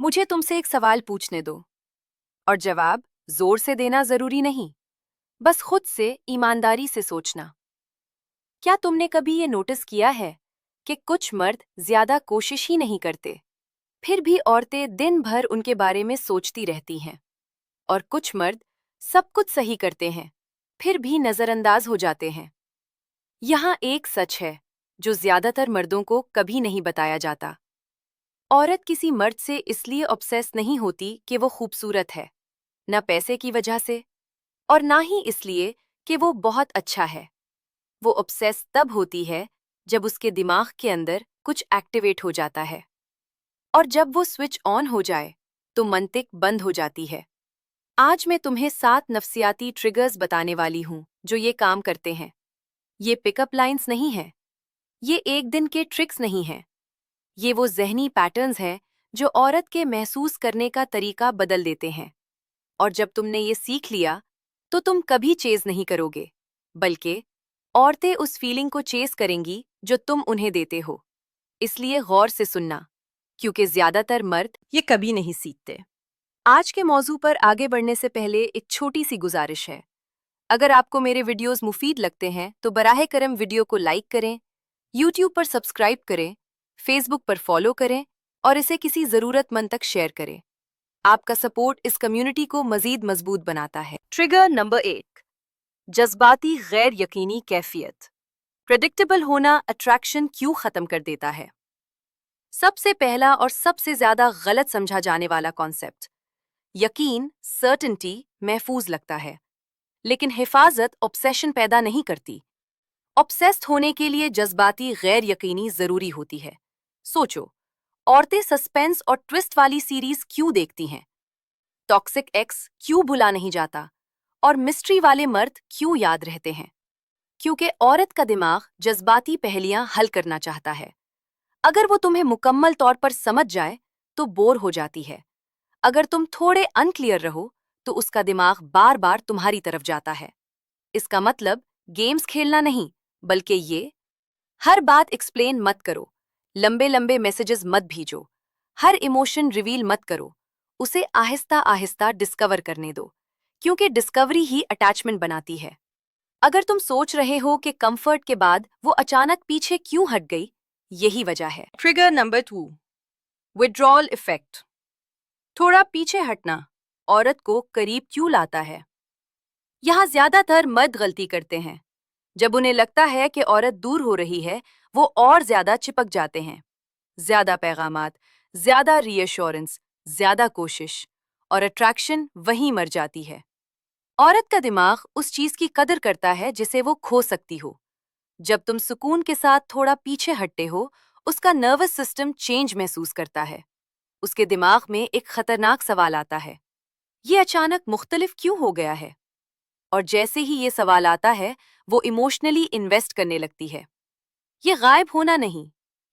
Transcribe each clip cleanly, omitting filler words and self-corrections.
मुझे तुमसे एक सवाल पूछने दो और जवाब जोर से देना जरूरी नहीं, बस खुद से ईमानदारी से सोचना। क्या तुमने कभी ये नोटिस किया है कि कुछ मर्द ज्यादा कोशिश ही नहीं करते, फिर भी औरतें दिन भर उनके बारे में सोचती रहती हैं, और कुछ मर्द सब कुछ सही करते हैं, फिर भी नजरअंदाज हो जाते हैं। यहाँ एक सच है जो ज्यादातर मर्दों को कभी नहीं बताया जाता। औरत किसी मर्द से इसलिए ऑब्सेस नहीं होती कि वो खूबसूरत है, न पैसे की वजह से और ना ही इसलिए कि वो बहुत अच्छा है। वो ऑब्सेस तब होती है जब उसके दिमाग के अंदर कुछ एक्टिवेट हो जाता है, और जब वो स्विच ऑन हो जाए तो मंतिक बंद हो जाती है। आज मैं तुम्हें 7 नफ्सियाती ट्रिगर्स बताने वाली हूँ जो ये काम करते हैं। ये पिकअप लाइंस नहीं हैं, ये एक दिन के ट्रिक्स नहीं हैं, ये वो ज़हनी पैटर्न्स हैं जो औरत के महसूस करने का तरीका बदल देते हैं। और जब तुमने ये सीख लिया तो तुम कभी चेज नहीं करोगे, बल्कि औरतें उस फीलिंग को चेस करेंगी जो तुम उन्हें देते हो। इसलिए गौर से सुनना, क्योंकि ज्यादातर मर्द ये कभी नहीं सीखते। आज के मौजू पर आगे बढ़ने से पहले एक छोटी सी गुजारिश है। अगर आपको मेरे वीडियोस मुफीद लगते हैं तो बराहे करम वीडियो को लाइक करें, यूट्यूब पर सब्सक्राइब करें, फेसबुक पर फॉलो करें और इसे किसी ज़रूरतमंद तक शेयर करें। आपका सपोर्ट इस कम्युनिटी को मजीद मजबूत बनाता है। ट्रिगर नंबर 1, जज्बाती गैर यकीनी कैफियत। प्रेडिक्टेबल होना अट्रैक्शन क्यों खत्म कर देता है? सबसे पहला और सबसे ज्यादा गलत समझा जाने वाला कॉन्सेप्ट, यकीन सर्टेनिटी महफूज लगता है, लेकिन हिफाजत ऑब्सेशन पैदा नहीं करती। ऑब्सेस्ड होने के लिए जज्बाती गैर यकीनी जरूरी होती है। सोचो, औरतें सस्पेंस और ट्विस्ट वाली सीरीज क्यों देखती हैं? टॉक्सिक एक्स क्यों भुला नहीं जाता? और मिस्ट्री वाले मर्द क्यों याद रहते हैं? क्योंकि औरत का दिमाग जज्बाती पहेलियां हल करना चाहता है। अगर वो तुम्हें मुकम्मल तौर पर समझ जाए तो बोर हो जाती है। अगर तुम थोड़े अनक्लियर रहो तो उसका दिमाग बार बार तुम्हारी तरफ जाता है। इसका मतलब गेम्स खेलना नहीं, बल्कि ये, हर बात एक्सप्लेन मत करो, लंबे लंबे मैसेजेस मत भेजो, हर इमोशन रिवील मत करो, उसे आहिस्ता आहिस्ता डिस्कवर करने दो, क्योंकि डिस्कवरी ही अटैचमेंट बनाती है। अगर तुम सोच रहे हो कि कंफर्ट के बाद वो अचानक पीछे क्यों हट गई, यही वजह है। Trigger number 2, withdrawal effect. थोड़ा पीछे हटना औरत को करीब क्यों लाता है? यहाँ ज्यादातर मर्द गलती करते हैं। जब उन्हें लगता है कि औरत दूर हो रही है, वो और ज्यादा चिपक जाते हैं। ज्यादा पैगामात, ज्यादा रीअश्योरेंस, ज्यादा कोशिश, और अट्रैक्शन वहीं मर जाती है। औरत का दिमाग उस चीज की कदर करता है जिसे वो खो सकती हो। जब तुम सुकून के साथ थोड़ा पीछे हटते हो, उसका नर्वस सिस्टम चेंज महसूस करता है। उसके दिमाग में एक खतरनाक सवाल आता है, ये अचानक मुख्तलिफ क्यों हो गया है? और जैसे ही ये सवाल आता है, वो इमोशनली इन्वेस्ट करने लगती है। ये गायब होना नहीं,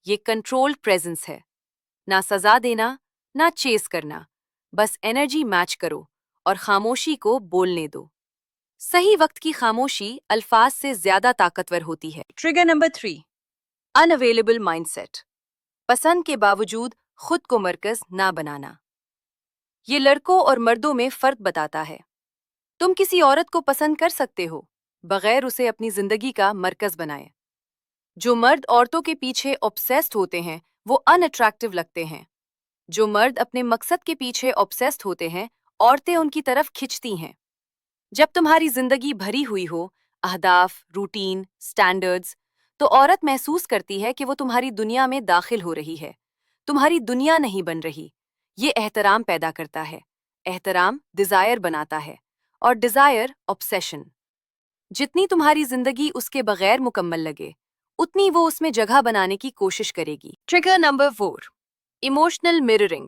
ये कंट्रोल्ड प्रेजेंस है। ना सजा देना, ना चेस करना, बस एनर्जी मैच करो और खामोशी को बोलने दो। सही वक्त की खामोशी अल्फाज से ज्यादा ताकतवर होती है। Trigger number 3, unavailable mindset. पसंद के बावजूद खुद को मरकज ना बनाना। ये लड़कों और मर्दों में फर्क बताता है। तुम किसी औरत को पसंद कर सकते हो बगैर उसे अपनी जिंदगी का मरकज बनाए। जो मर्द औरतों के पीछे ऑब्सेस्ड होते हैं वो अनअट्रैक्टिव लगते हैं। जो मर्द अपने मकसद के पीछे ऑब्सेस्ड होते हैं, औरतें उनकी तरफ खिंचती हैं। जब तुम्हारी जिंदगी भरी हुई हो, अहदाफ, रूटीन, स्टैंडर्ड्स, तो औरत महसूस करती है कि वो तुम्हारी दुनिया में दाखिल हो रही है, तुम्हारी दुनिया नहीं बन रही। ये एहतराम पैदा करता है, एहतराम डिजायर बनाता है, और डिजायर ऑब्सेशन। जितनी तुम्हारी जिंदगी उसके बगैर मुकम्मल लगे, उतनी वो उसमें जगह बनाने की कोशिश करेगी। Trigger number 4, emotional mirroring.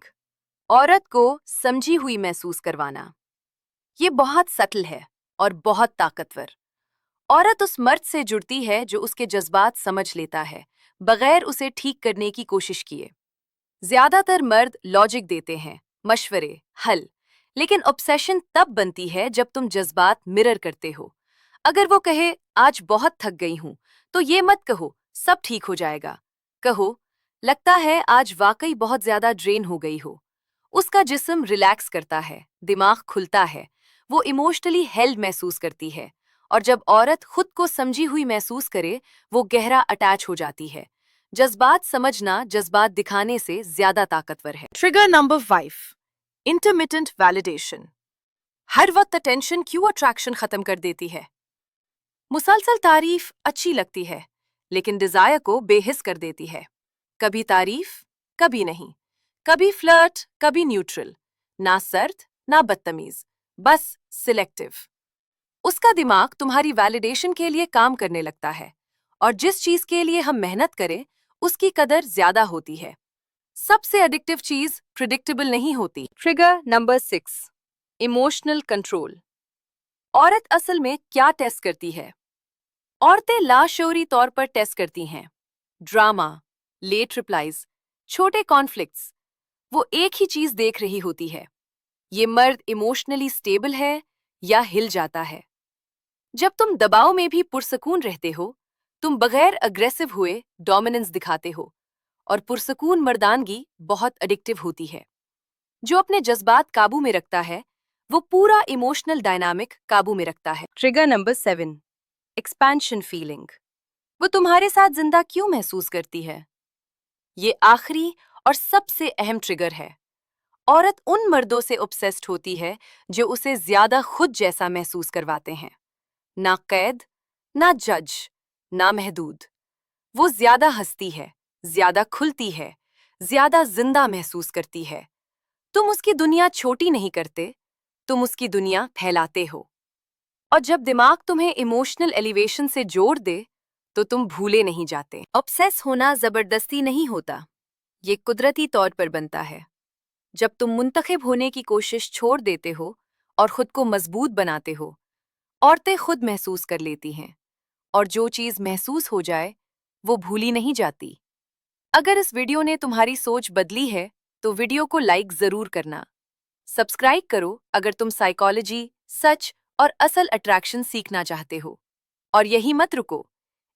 औरत को समझी हुई महसूस करवाना। ये बहुत सटल है और बहुत ताकतवर। औरत उस मर्द से जुड़ती है जो उसके जज्बात समझ लेता है, बगैर उसे ठीक करने की कोशिश किए। ज्यादातर मर्द लॉजिक देते हैं, मशवरे, हल, लेकिन ऑब्सेशन तब बनती है जब तुम जज्बात मिरर करते हो। अगर वो कहे आज बहुत थक गई हूं, तो ये मत कहो सब ठीक हो जाएगा। कहो लगता है आज वाकई बहुत ज्यादा ड्रेन हो गई हो। उसका जिस्म रिलैक्स करता है, दिमाग खुलता है, वो इमोशनली हेल्ड महसूस करती है। और जब औरत खुद को समझी हुई महसूस करे, वो गहरा अटैच हो जाती है। जज्बात समझना जज्बात दिखाने से ज्यादा ताकतवर है। Trigger number 5, intermittent validation. हर वक्त अटेंशन क्यों अट्रैक्शन खत्म कर देती है? मुसलसल तारीफ अच्छी लगती है, लेकिन डिजायर को बेहिस कर देती है। कभी तारीफ, कभी नहीं, कभी फ्लर्ट, कभी न्यूट्रल, ना सर्द ना बदतमीज, बस सिलेक्टिव। उसका दिमाग तुम्हारी वैलिडेशन के लिए काम करने लगता है, और जिस चीज के लिए हम मेहनत करें उसकी कदर ज्यादा होती है। सबसे एडिक्टिव चीज प्रिडिक्टेबल नहीं होती। Trigger number 6, emotional control. औरत असल में क्या टेस्ट करती है? औरतें लाशऊरी तौर पर टेस्ट करती हैं। ड्रामा, लेट रिप्लाईज, छोटे कॉन्फ्लिक्ट्स, वो एक ही चीज देख रही होती है, ये मर्द इमोशनली स्टेबल है या हिल जाता है। जब तुम दबाव में भी पुरसकून रहते हो, तुम बगैर अग्रेसिव हुए डोमिनेंस दिखाते हो, और पुरसकून मर्दानगी बहुत एडिक्टिव होती है। जो अपने जज्बात काबू में रखता है, वो पूरा इमोशनल डायनामिक काबू में रखता है। Trigger number 7, expansion feeling. वो तुम्हारे साथ जिंदा क्यों महसूस करती है? ये आखिरी और सबसे अहम ट्रिगर है। औरत उन मर्दों से ऑब्सेस्ड होती है जो उसे ज्यादा खुद जैसा महसूस करवाते हैं। ना कैद, ना जज, ना महदूद। वो ज्यादा हंसती है, ज्यादा खुलती है, ज्यादा जिंदा महसूस करती है। तुम उसकी दुनिया छोटी नहीं करते, तुम उसकी दुनिया फैलाते हो। और जब दिमाग तुम्हें इमोशनल एलिवेशन से जोड़ दे, तो तुम भूले नहीं जाते। ऑब्सेस होना जबरदस्ती नहीं होता, ये कुदरती तौर पर बनता है। जब तुम मुंतखब होने की कोशिश छोड़ देते हो और खुद को मजबूत बनाते हो, औरतें खुद महसूस कर लेती हैं, और जो चीज महसूस हो जाए वो भूली नहीं जाती। अगर इस वीडियो ने तुम्हारी सोच बदली है तो वीडियो को लाइक जरूर करना। सब्सक्राइब करो अगर तुम साइकोलॉजी, सच और असल अट्रैक्शन सीखना चाहते हो। और यही मत रुको,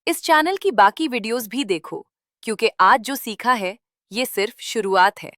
इस चैनल की बाकी वीडियोस भी देखो, क्योंकि आज जो सीखा है ये सिर्फ शुरुआत है।